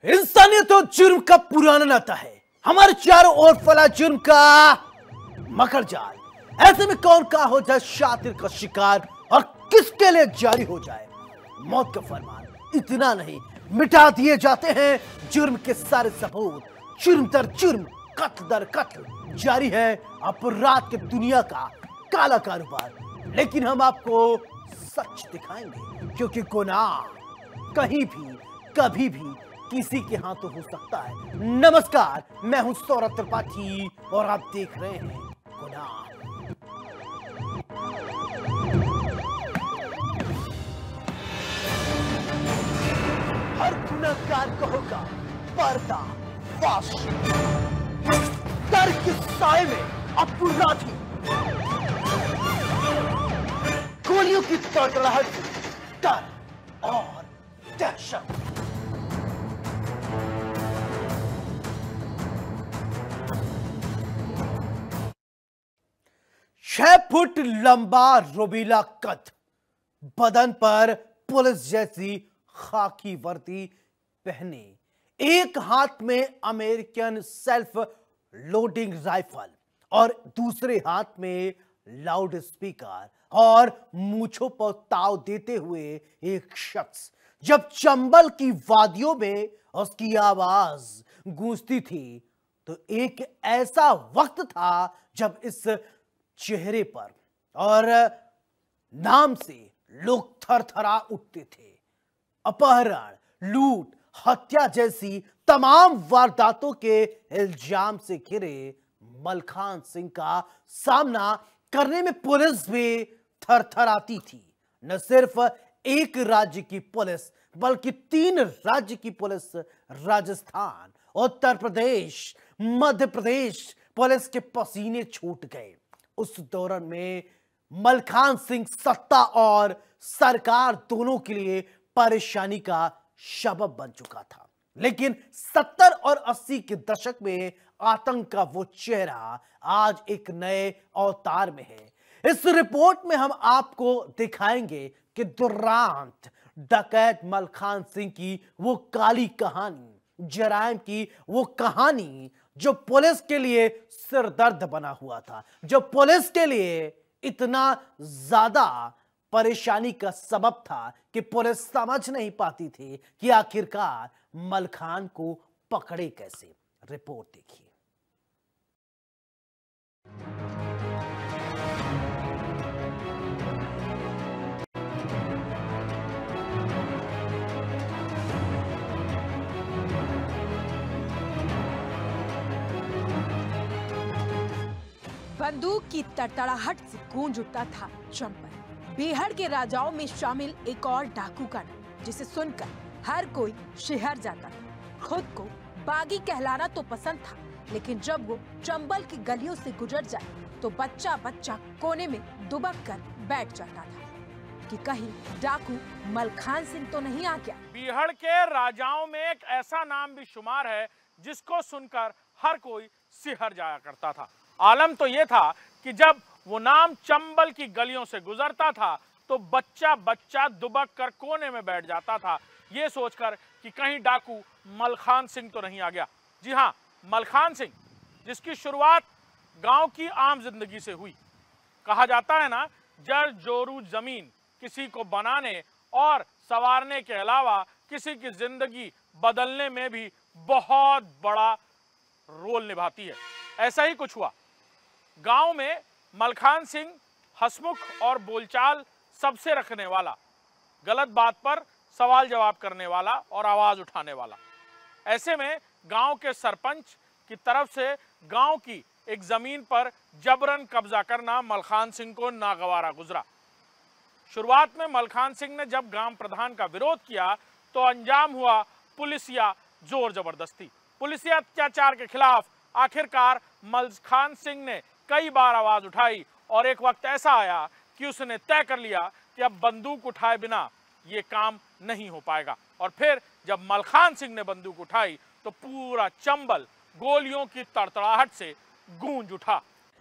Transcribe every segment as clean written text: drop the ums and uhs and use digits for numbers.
इंसानियत और जुर्म का पुराना नाता है। हमारे चारों ओर फैला जुर्म का मकर जाल। ऐसे में कौन का हो जाए शातिर का शिकार और किसके लिए जारी हो जाए मौत का फरमान। इतना नहीं, मिटा दिए जाते हैं जुर्म के सारे सबूत। जुर्म दर जुर्म, कत्ल दर कत्ल जारी है अपराध की दुनिया का काला कारोबार। लेकिन हम आपको सच दिखाएंगे, क्योंकि गुनाह कहीं भी कभी भी किसी के हाथों हो सकता है। नमस्कार, मैं हूं सौरभ त्रिपाठी और आप देख रहे हैं गुनाह। हर गुनहगार को होगा पर्दा फाश। डर के साए में अपराधी गोलियों की तड़तड़ाहट, डर और दहशत। 6 फुट लंबा रोबीला कद, बदन पर पुलिस जैसी खाकी वर्दी पहने, एक हाथ में अमेरिकन सेल्फ लोडिंग राइफल और दूसरे हाथ में लाउड स्पीकर और मूंछों पर ताव देते हुए एक शख्स जब चंबल की वादियों में उसकी आवाज गूंजती थी, तो एक ऐसा वक्त था जब इस चेहरे पर और नाम से लोग थरथरा उठते थे। अपहरण, लूट, हत्या जैसी तमाम वारदातों के इल्जाम से घिरे मलखान सिंह का सामना करने में पुलिस भी थरथराती थी। न सिर्फ एक राज्य की पुलिस बल्कि 3 राज्य की पुलिस, राजस्थान, उत्तर प्रदेश, मध्य प्रदेश पुलिस के पसीने छूट गए। उस दौरान में मलखान सिंह सत्ता और सरकार दोनों के लिए परेशानी का सबब बन चुका था। लेकिन 70 और 80 के दशक में आतंक का वो चेहरा आज एक नए अवतार में है। इस रिपोर्ट में हम आपको दिखाएंगे कि दुर्रांत डकैत मलखान सिंह की वो काली कहानी, जराइम की वो कहानी जो पुलिस के लिए सिरदर्द बना हुआ था, जो पुलिस के लिए इतना ज्यादा परेशानी का सबब था कि पुलिस समझ नहीं पाती थी कि आखिरकार मलखान को पकड़े कैसे। रिपोर्ट देखिए। बंदूक की तड़तड़ाहट से गूंज उठता था चंबल। बेहड़ के राजाओं में शामिल एक और डाकू का नाम, जिसे सुनकर हर कोई शिहर जाता था। खुद को बागी कहलाना तो पसंद था, लेकिन जब वो चंबल की गलियों से गुजर जाए तो बच्चा बच्चा कोने में दुबक कर बैठ जाता था कि कहीं डाकू मलखान सिंह तो नहीं आ गया। बेहड़ के राजाओं में एक ऐसा नाम भी शुमार है जिसको सुनकर हर कोई सिहर जाया करता था। आलम तो ये था कि जब वो नाम चंबल की गलियों से गुजरता था तो बच्चा बच्चा दुबक कर कोने में बैठ जाता था, ये सोचकर कि कहीं डाकू मलखान सिंह तो नहीं आ गया। जी हाँ, मलखान सिंह, जिसकी शुरुआत गांव की आम जिंदगी से हुई। कहा जाता है ना, जर जोरू जमीन किसी को बनाने और संवारने के अलावा किसी की जिंदगी बदलने में भी बहुत बड़ा रोल निभाती है। ऐसा ही कुछ हुआ। गांव में मलखान सिंह हंसमुख और बोलचाल सबसे रखने वाला, गलत बात पर सवाल जवाब करने वाला और आवाज उठाने वाला। ऐसे में गांव के सरपंच की तरफ से गांव की एक जमीन पर जबरन कब्जा करना मलखान सिंह को नागवारा गुजरा। शुरुआत में मलखान सिंह ने जब ग्राम प्रधान का विरोध किया तो अंजाम हुआ पुलिसिया जोर जबरदस्ती। पुलिसिया अत्याचार के खिलाफ आखिरकार मलखान सिंह ने कई बार आवाज उठाई और एक वक्त ऐसा आया कि उसने तय कर लिया कि अब बंदूक उठाए बिना ये काम नहीं हो पाएगा। और फिर जब मलखान सिंह ने बंदूक उठाई तो पूरा चंबल गोलियों की तड़तड़ाहट से गूंज उठा।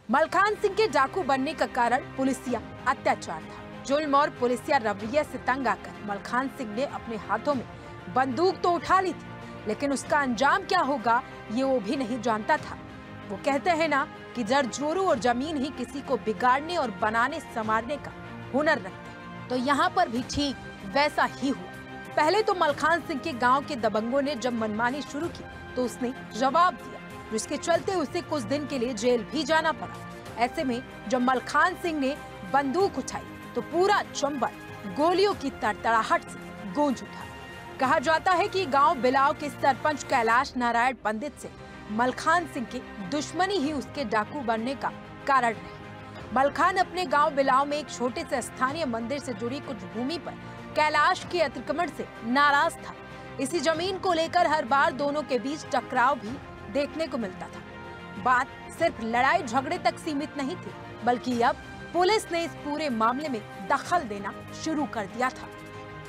मलखान सिंह के डाकू बनने का कारण पुलिसिया अत्याचार था। जुल्म और पुलिसिया रवैये से तंग आकर मलखान सिंह ने अपने हाथों में बंदूक तो उठा ली थी, लेकिन उसका अंजाम क्या होगा ये वो भी नहीं जानता था। वो कहते हैं ना कि जड़ जोरू और जमीन ही किसी को बिगाड़ने और बनाने संवारने का हुनर रखते हैं। तो यहाँ पर भी ठीक वैसा ही हुआ। पहले तो मलखान सिंह के गांव के दबंगों ने जब मनमानी शुरू की तो उसने जवाब दिया, जिसके चलते उसे कुछ दिन के लिए जेल भी जाना पड़ा। ऐसे में जब मलखान सिंह ने बंदूक उठाई तो पूरा चंबल गोलियों की तड़तड़ाहट से गूंज उठा। कहा जाता है कि गांव बिलाव के सरपंच कैलाश नारायण पंडित से मलखान सिंह की दुश्मनी ही उसके डाकू बनने का कारण रही। मलखान अपने गांव बिलाव में एक छोटे से स्थानीय मंदिर से जुड़ी कुछ भूमि पर कैलाश के अतिक्रमण से नाराज था। इसी जमीन को लेकर हर बार दोनों के बीच टकराव भी देखने को मिलता था। बात सिर्फ लड़ाई झगड़े तक सीमित नहीं थी, बल्कि अब पुलिस ने इस पूरे मामले में दखल देना शुरू कर दिया था।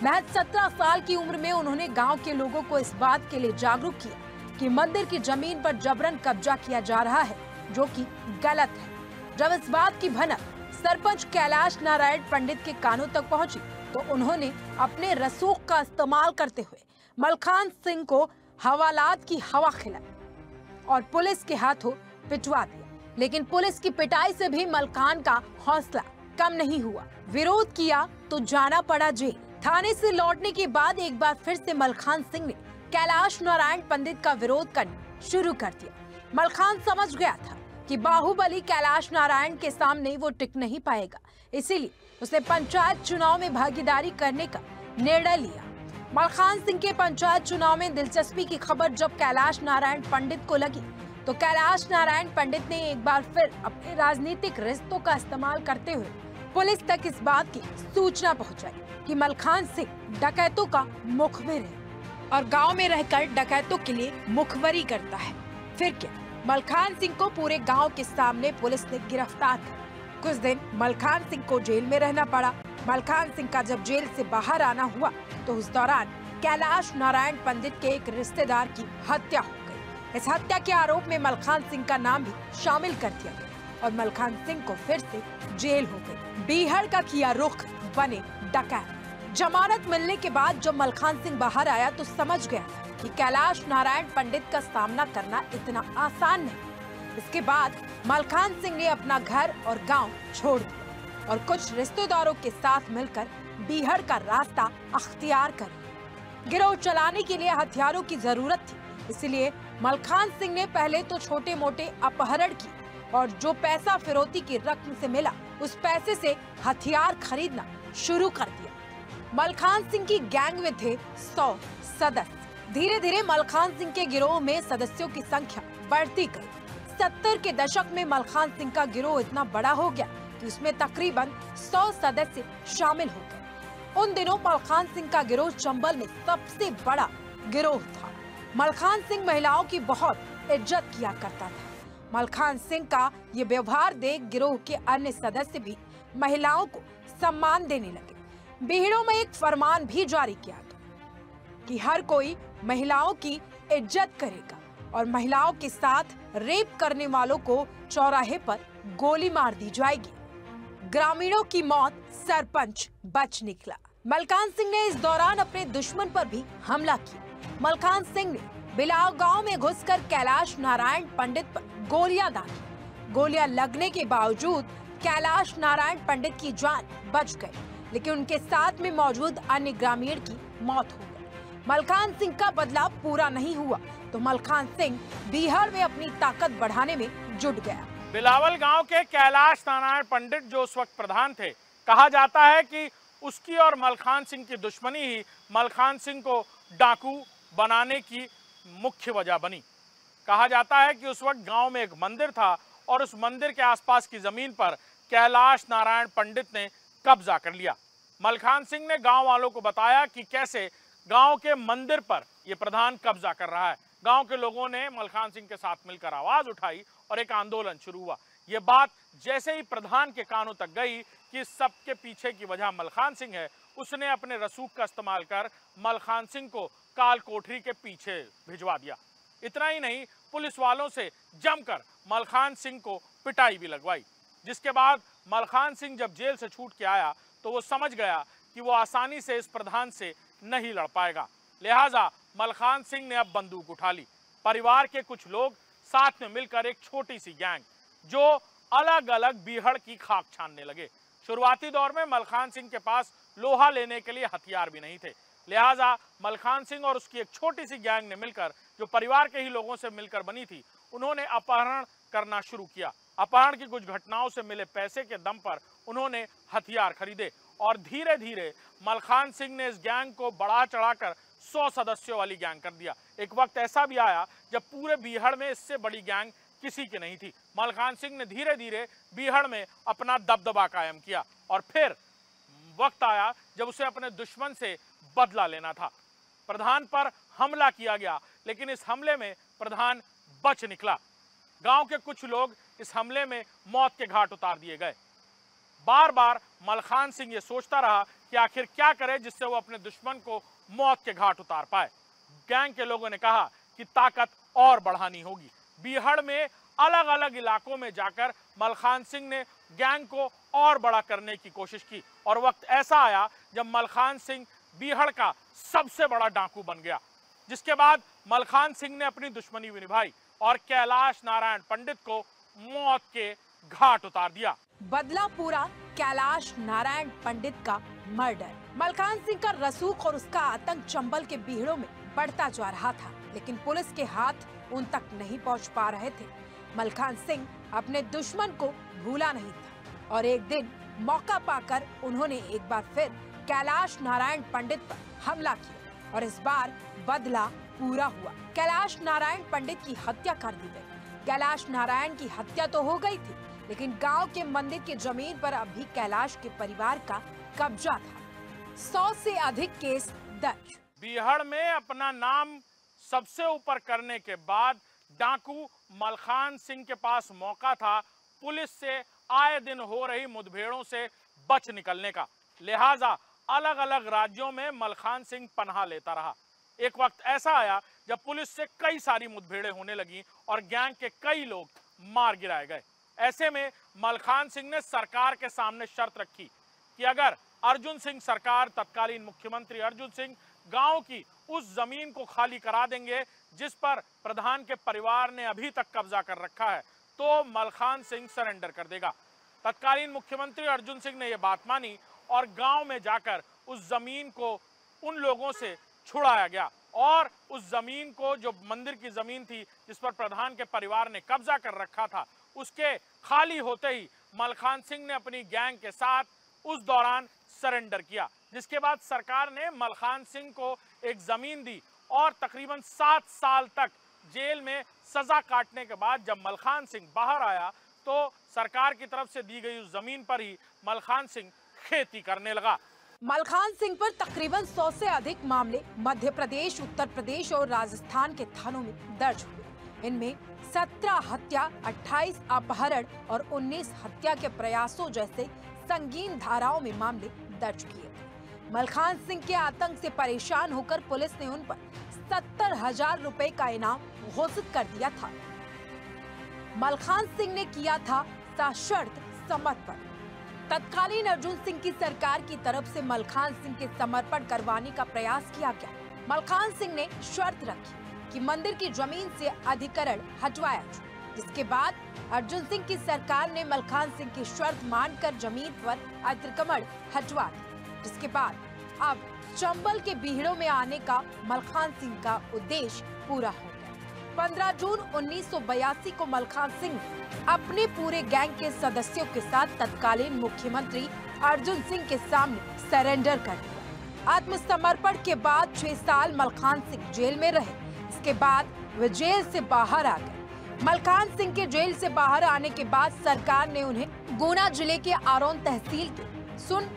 महज 17 साल की उम्र में उन्होंने गांव के लोगों को इस बात के लिए जागरूक किया कि मंदिर की जमीन पर जबरन कब्जा किया जा रहा है, जो कि गलत है। जब इस बात की भनक सरपंच कैलाश नारायण पंडित के कानों तक पहुंची तो उन्होंने अपने रसूख का इस्तेमाल करते हुए मलखान सिंह को हवालात की हवा खिलाई और पुलिस के हाथों पिटवा दिया। लेकिन पुलिस की पिटाई से भी मलखान का हौसला कम नहीं हुआ। विरोध किया तो जाना पड़ा जेल। थाने से लौटने के बाद एक बार फिर से मलखान सिंह ने कैलाश नारायण पंडित का विरोध करना शुरू कर दिया। मलखान समझ गया था कि बाहुबली कैलाश नारायण के सामने वो टिक नहीं पाएगा, इसीलिए उसने पंचायत चुनाव में भागीदारी करने का निर्णय लिया। मलखान सिंह के पंचायत चुनाव में दिलचस्पी की खबर जब कैलाश नारायण पंडित को लगी तो कैलाश नारायण पंडित ने एक बार फिर अपने राजनीतिक रिश्तों का इस्तेमाल करते हुए पुलिस तक इस बात की सूचना पहुंचाई कि मलखान सिंह डकैतों का मुखबिर है और गांव में रहकर डकैतों के लिए मुखबरी करता है। फिर क्या, मलखान सिंह को पूरे गांव के सामने पुलिस ने गिरफ्तार कर कुछ दिन मलखान सिंह को जेल में रहना पड़ा। मलखान सिंह का जब जेल से बाहर आना हुआ तो उस दौरान कैलाश नारायण पंडित के एक रिश्तेदार की हत्या हो गई। इस हत्या के आरोप में मलखान सिंह का नाम भी शामिल कर दिया गया और मलखान सिंह को फिर से जेल हो गई। बीहड़ का किया रुख बने डकैत। जमानत मिलने के बाद जब मलखान सिंह बाहर आया तो समझ गया कि कैलाश नारायण पंडित का सामना करना इतना आसान नहीं। इसके बाद मलखान सिंह ने अपना घर और गांव छोड़ दिया और कुछ रिश्तेदारों के साथ मिलकर बीहड़ का रास्ता अख्तियार कर लिया। गिरोह चलाने के लिए हथियारों की जरूरत थी, इसलिए मलखान सिंह ने पहले तो छोटे मोटे अपहरण की और जो पैसा फिरौती की रकम से मिला उस पैसे से हथियार खरीदना शुरू कर दिया। मलखान सिंह की गैंग में थे 100 सदस्य। धीरे धीरे मलखान सिंह के गिरोह में सदस्यों की संख्या बढ़ती गई। 70 के दशक में मलखान सिंह का गिरोह इतना बड़ा हो गया कि उसमें तकरीबन 100 सदस्य शामिल हो गए। उन दिनों मलखान सिंह का गिरोह चंबल में सबसे बड़ा गिरोह था। मलखान सिंह महिलाओं की बहुत इज्जत किया करता था। मलखान सिंह का ये व्यवहार देख गिरोह के अन्य सदस्य भी महिलाओं को सम्मान देने लगे। बीहड़ों में एक फरमान भी जारी किया गया कि हर कोई महिलाओं की इज्जत करेगा और महिलाओं के साथ रेप करने वालों को चौराहे पर गोली मार दी जाएगी। ग्रामीणों की मौत सरपंच बच निकला। मलखान सिंह ने इस दौरान अपने दुश्मन पर भी हमला किया। मलखान सिंह ने बिलाव गांव में घुसकर कैलाश नारायण पंडित पर गोलियां दागी। गोलियां लगने के बावजूद कैलाश नारायण पंडित की जान बच गई, लेकिन उनके साथ में मौजूद अन्य ग्रामीण की मौत हो गई। मलखान सिंह का बदलाव पूरा नहीं हुआ तो मलखान सिंह बीहड़ में अपनी ताकत बढ़ाने में जुट गया। बिलावल गांव के कैलाश नारायण पंडित जो उस वक्त प्रधान थे, कहा जाता है कि उसकी और मलखान सिंह की दुश्मनी ही मलखान सिंह को डाकू बनाने की मुख्य वजह बनी। कहा जाता है कि उस वक्त गांव में एक मंदिर था और उस मंदिर के आसपास की जमीन पर कैलाश नारायण पंडित ने कब्जा कर लिया। मलखान सिंह ने गांव वालों को बताया कि कैसे गांव के मंदिर पर यह प्रधान कब्जा कर रहा है। गांव के लोगों ने मलखान सिंह के साथ मिलकर आवाज उठाई और एक आंदोलन शुरू हुआ। ये बात जैसे ही प्रधान के कानों तक गई कि सबके पीछे की वजह मलखान सिंह है, उसने अपने रसूख का इस्तेमाल कर मलखान सिंह को काल कोठरी के पीछे भिजवा दिया। इतना ही नहीं, पुलिस वालों से जमकर मलखान सिंह को पिटाई भी लगवाई, जिसके बाद मलखान सिंह जब जेल से छूट के आया तो वो समझ गया कि वो आसानी से इस प्रधान से नहीं लड़ पाएगा। लिहाजा मलखान सिंह ने अब बंदूक उठा ली। परिवार के कुछ लोग साथ में मिलकर एक छोटी सी गैंग जो अलग अलग बीहड़ की खाक छानने लगे। शुरुआती दौर में मलखान सिंह के पास लोहा लेने के लिए हथियार भी नहीं थे, लिहाजा मलखान सिंह और उसकी एक छोटी सी गैंग ने मिलकर, जो परिवार के ही लोगों से मिलकर बनी थी, उन्होंने अपहरण करना शुरू किया। अपहरण की कुछ घटनाओं से मिले पैसे के दम पर उन्होंने हथियार खरीदे और धीरे धीरे मलखान सिंह ने इस गैंग को बढ़ा चढ़ाकर 100 सदस्यों वाली गैंग कर दिया। एक वक्त ऐसा भी आया जब पूरे बीहड़ में इससे बड़ी गैंग किसी की नहीं थी। मलखान सिंह ने धीरे धीरे बीहड़ में अपना दबदबा कायम किया और फिर वक्त आया जब उसे अपने दुश्मन से बदला लेना था। प्रधान पर हमला किया गया, लेकिन इस हमले में प्रधान बच निकला। गांव के कुछ लोग इस हमले में मौत के घाट उतार दिए गए। बार बार मलखान सिंह ये सोचता रहा कि आखिर क्या करे जिससे वो अपने दुश्मन को मौत के घाट उतार पाए। गैंग के लोगों ने कहा कि ताकत और बढ़ानी होगी। बीहड़ में अलग अलग इलाकों में जाकर मलखान सिंह ने गैंग को और बड़ा करने की कोशिश की और वक्त ऐसा आया जब मलखान सिंह बीहड़ का सबसे बड़ा डाकू बन गया। जिसके बाद मलखान सिंह ने अपनी दुश्मनी भी निभाई और कैलाश नारायण पंडित को मौत के घाट उतार दिया। बदला पूरा कैलाश नारायण पंडित का मर्डर। मलखान सिंह का रसूख और उसका आतंक चंबल के बीहड़ों में बढ़ता जा रहा था, लेकिन पुलिस के हाथ उन तक नहीं पहुंच पा रहे थे। मलखान सिंह अपने दुश्मन को भूला नहीं था और एक दिन मौका पाकर उन्होंने एक बार फिर कैलाश नारायण पंडित पर हमला किया और इस बार बदला पूरा हुआ। कैलाश नारायण पंडित की हत्या कर दी गई। कैलाश नारायण की हत्या तो हो गई थी, लेकिन गांव के मंदिर की जमीन पर अभी कैलाश के परिवार का कब्जा था। 100 से अधिक केस दर्ज। बीहड़ में अपना नाम सबसे ऊपर करने के बाद डाकू मलखान सिंह के पास मौका था पुलिस से आए दिन हो रही मुठभेड़ों से बच निकलने का। लिहाजा अलग अलग राज्यों में मलखान सिंह पनाह लेता रहा। एक वक्त ऐसा आया जब पुलिस से कई सारी मुठभेड़ें होने लगी और गैंग के कई लोग मार गिराए गए। ऐसे में मलखान सिंह ने सरकार के सामने शर्त रखी कि अगर अर्जुन सिंह सरकार, तत्कालीन मुख्यमंत्री अर्जुन सिंह, गांव की उस जमीन को खाली करा देंगे जिस पर प्रधान के परिवार ने अभी तक कब्जा कर रखा है, तो मलखान सिंह सरेंडर कर देगा। तत्कालीन मुख्यमंत्री अर्जुन सिंह ने यह बात मानी और गांव में जाकर उस जमीन को उन लोगों से छुड़ाया गया और उस जमीन को, जो मंदिर की जमीन थी जिस पर प्रधान के परिवार ने कब्जा कर रखा था, उसके खाली होते ही मलखान सिंह ने अपनी गैंग के साथ उस दौरान सरेंडर किया। जिसके बाद सरकार ने मलखान सिंह को एक जमीन दी और तकरीबन 7 साल तक जेल में सजा काटने के बाद जब मलखान सिंह बाहर आया तो सरकार की तरफ से दी गई उस जमीन पर ही मलखान सिंह खेती करने लगा। मलखान सिंह पर तकरीबन 100 से अधिक मामले मध्य प्रदेश, उत्तर प्रदेश और राजस्थान के थानों में दर्ज हुए। इनमें 17 हत्या, 28 अपहरण और 19 हत्या के प्रयासों जैसे संगीन धाराओं में मामले दर्ज किए गए। मलखान सिंह के आतंक से परेशान होकर पुलिस ने उन पर 70,000 रुपए का इनाम घोषित कर दिया था। मलखान सिंह ने किया था सशर्त समर्पण। तत्कालीन अर्जुन सिंह की सरकार की तरफ से मलखान सिंह के समर्पण करवाने का प्रयास किया गया। मलखान सिंह ने शर्त रखी कि मंदिर की जमीन से अधिग्रहण हटवाया जाए, जिसके बाद अर्जुन सिंह की सरकार ने मलखान सिंह की शर्त मानकर जमीन पर अतिक्रमण हटवा दिया। जिसके बाद अब चंबल के बीहड़ों में आने का मलखान सिंह का उद्देश्य पूरा हो गया। 15 जून 1982 को मलखान सिंह अपने पूरे गैंग के सदस्यों के साथ तत्कालीन मुख्यमंत्री अर्जुन सिंह के सामने सरेंडर कर दिया। आत्मसमर्पण के बाद 6 साल मलखान सिंह जेल में रहे। इसके बाद वे जेल से बाहर आ गए। मलखान सिंह के जेल से बाहर आने के बाद सरकार ने उन्हें गुना जिले के आरोन तहसील के सुन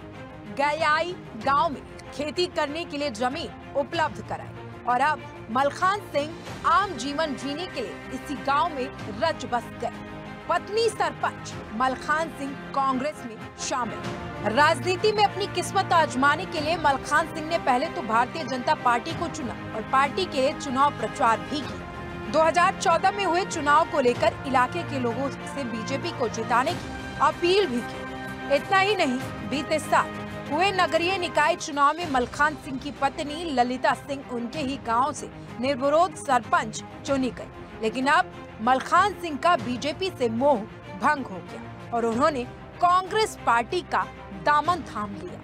गयाई गांव में खेती करने के लिए जमीन उपलब्ध कराई और अब मलखान सिंह आम जीवन जीने के लिए इसी गांव में रच बस गए। पत्नी सरपंच मलखान सिंह कांग्रेस में शामिल। राजनीति में अपनी किस्मत आजमाने के लिए मलखान सिंह ने पहले तो भारतीय जनता पार्टी को चुना और पार्टी के लिए चुनाव प्रचार भी किया। 2014 में हुए चुनाव को लेकर इलाके के लोगों से बीजेपी को जिताने की अपील भी की। इतना ही नहीं, बीते साल हुए नगरीय निकाय चुनाव में मलखान सिंह की पत्नी ललिता सिंह उनके ही गांव से निर्विरोध सरपंच चुनी गई, लेकिन अब मलखान सिंह का बीजेपी से मोह भंग हो गया और उन्होंने कांग्रेस पार्टी का दामन थाम लिया।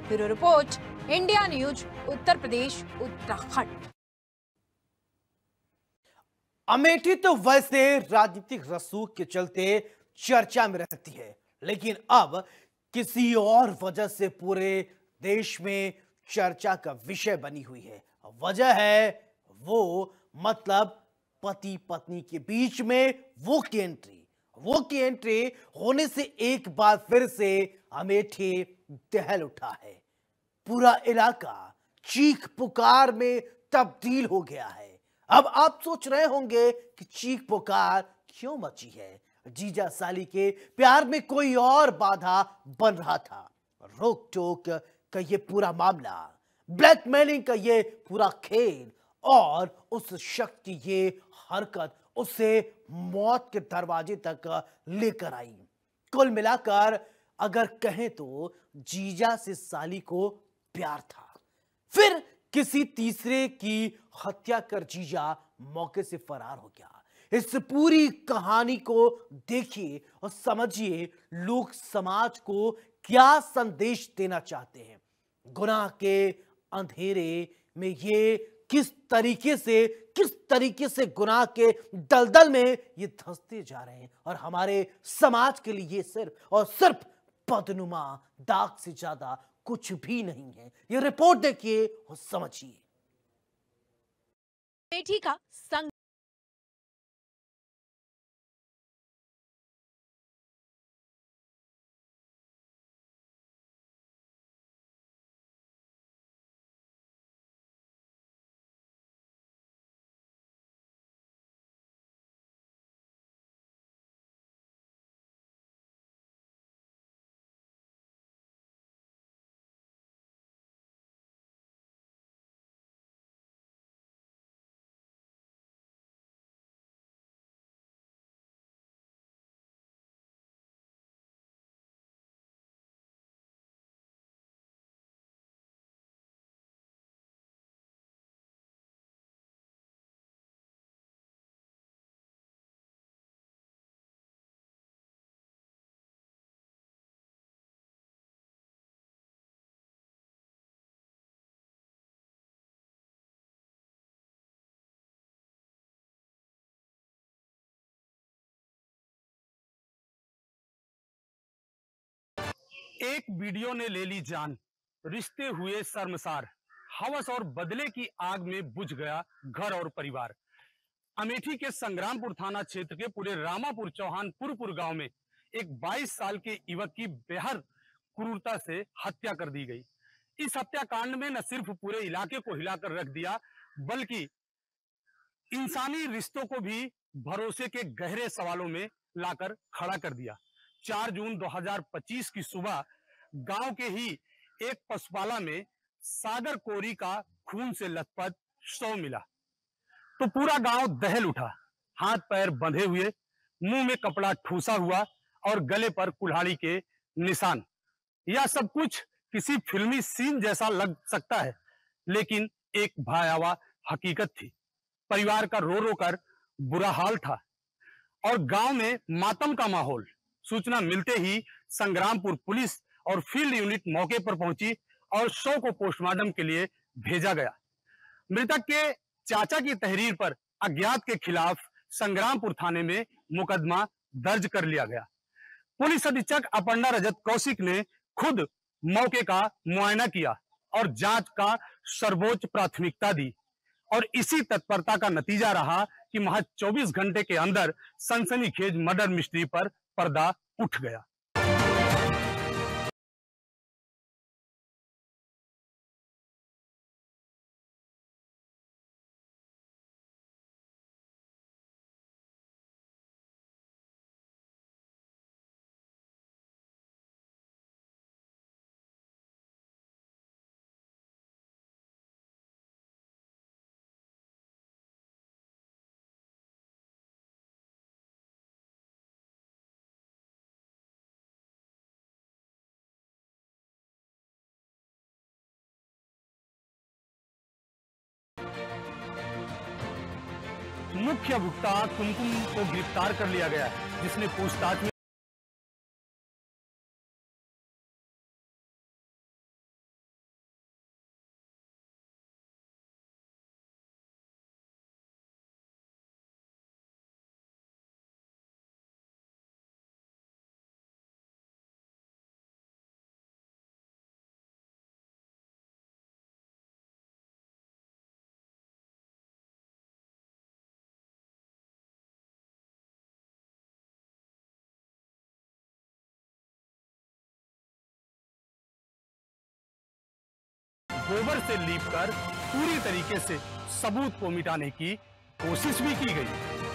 Bureau report, India news, Uttar Pradesh, Uttarakhand. Amethi तो वैसे राजनीतिक रसूख के चलते चर्चा में रहती है, लेकिन अब किसी और वजह से पूरे देश में चर्चा का विषय बनी हुई है। वजह है वो मतलब पति पत्नी के बीच में वो की एंट्री होने से एक बार फिर से अमेठी दहल उठा है। पूरा इलाका चीख पुकार में तब्दील हो गया है। अब आप सोच रहे होंगे कि चीख पुकार क्यों मची है। जीजा साली के प्यार में कोई और बाधा बन रहा था। रोक टोक का ये पूरा मामला, ब्लैकमेलिंग का ये पूरा खेल और उस शख्स की ये हरकत उसे मौत के दरवाजे तक लेकर आई। कुल मिलाकर अगर कहें तो जीजा से साली को प्यार था, फिर किसी तीसरे की हत्या कर जीजा मौके से फरार हो गया। इस पूरी कहानी को देखिए और समझिए लोग समाज को क्या संदेश देना चाहते हैं। गुनाह के अंधेरे में ये किस तरीके से गुनाह के दलदल में ये धंसते जा रहे हैं और हमारे समाज के लिए ये सिर्फ और सिर्फ बदनुमा दाग से ज्यादा कुछ भी नहीं है। ये रिपोर्ट देखिए और समझिए। अमेठी का संग एक वीडियो ने ले ली जान, रिश्ते हुए शर्मसार, हवस और बदले की आग में बुझ गया घर और परिवार। अमेठी के संग्रामपुर थाना क्षेत्र के पूरे रामापुर चौहानपुरपुर गांव में एक 22 साल के युवक की बेहद क्रूरता से हत्या कर दी गई। इस हत्याकांड में न सिर्फ पूरे इलाके को हिलाकर रख दिया, बल्कि इंसानी रिश्तों को भी भरोसे के गहरे सवालों में लाकर खड़ा कर दिया। 4 जून 2025 की सुबह गांव के ही एक पशुपाला में सागर कोरी का खून से लथपथ शव मिला तो पूरा गांव दहल उठा। हाथ पैर बंधे हुए, मुंह में कपड़ा ठूसा हुआ और गले पर कुल्हाड़ी के निशान। यह सब कुछ किसी फिल्मी सीन जैसा लग सकता है, लेकिन एक भयावह हकीकत थी। परिवार का रो रो कर बुरा हाल था और गांव में मातम का माहौल। सूचना मिलते ही संग्रामपुर पुलिस और फील्ड यूनिट मौके पर पहुंची और शव को पोस्टमार्टम के लिए भेजा गया। मृतक के चाचा की तहरीर पर अज्ञात के खिलाफ संग्रामपुर थाने में मुकदमा दर्ज कर लिया गया। पुलिस अधीक्षक अपर्णा रजत कौशिक ने खुद मौके का मुआयना किया और जांच का सर्वोच्च प्राथमिकता दी और इसी तत्परता का नतीजा रहा कि महज 24 घंटे के अंदर सनसनीखेज मर्डर मिस्ट्री पर पर्दा उठ गया। मुख्य अभियुक्ता कुमकुम को गिरफ्तार कर लिया गया है, जिसने पूछताछ में गोबर से लीपकर पूरी तरीके से सबूत को मिटाने की कोशिश भी की गई।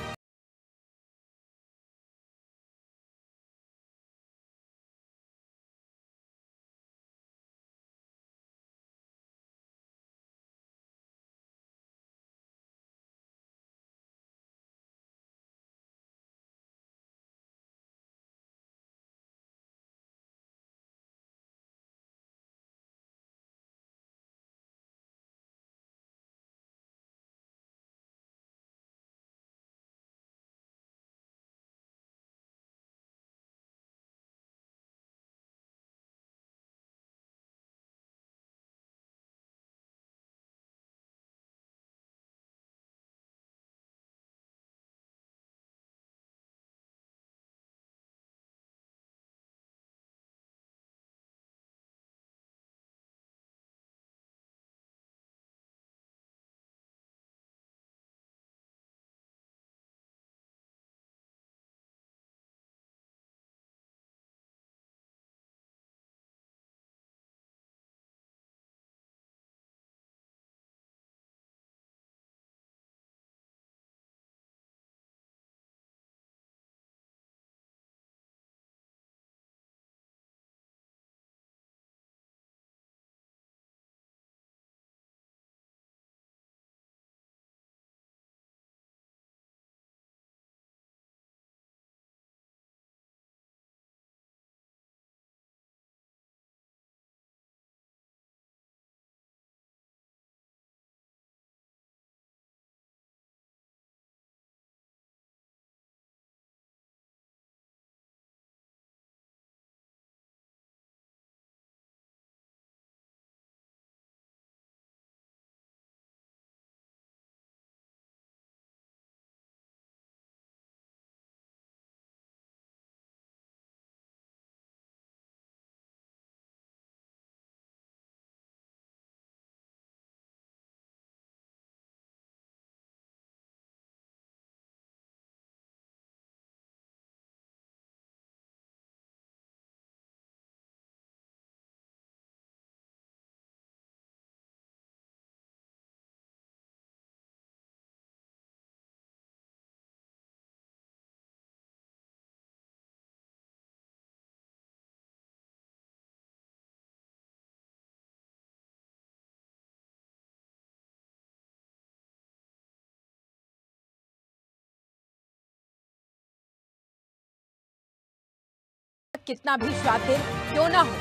कितना भी शातिर क्यों ना हो,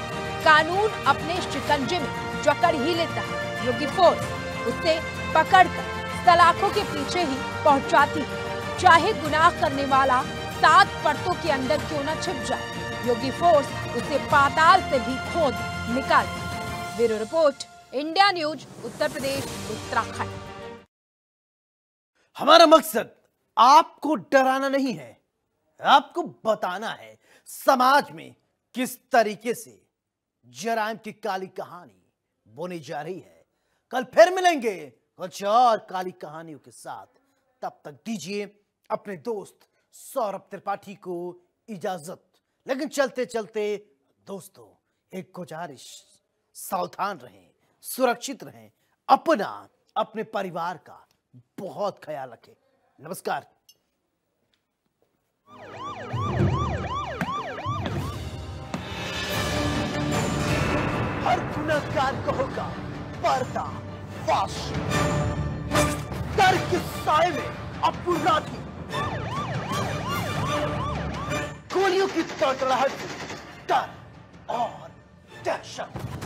कानून अपने शिकंजे में जकड़ ही लेता है। योगी फोर्स उसे पकड़कर सलाखों के पीछे ही पहुंचाती है, चाहे गुनाह करने वाला 7 परतों के अंदर क्यों ना छिप जाए। योगी फोर्स उसे पाताल से भी खोद निकालती है। Bureau report, India news, Uttar Pradesh, Uttarakhand. हमारा मकसद आपको डराना नहीं है, आपको बताना है समाज में किस तरीके से जराइम की काली कहानी बुनी जा रही है। कल फिर मिलेंगे कुछ और काली कहानियों के साथ। तब तक दीजिए अपने दोस्त सौरभ त्रिपाठी को इजाजत। लेकिन चलते चलते दोस्तों एक गुजारिश, सावधान रहें, सुरक्षित रहें, अपना अपने परिवार का बहुत ख्याल रखें। नमस्कार। हर गुनहगार को होगा पर्दा फाश। डर के साए में अपराधी गोलियों की तड़तड़ाहट, डर और दहशत।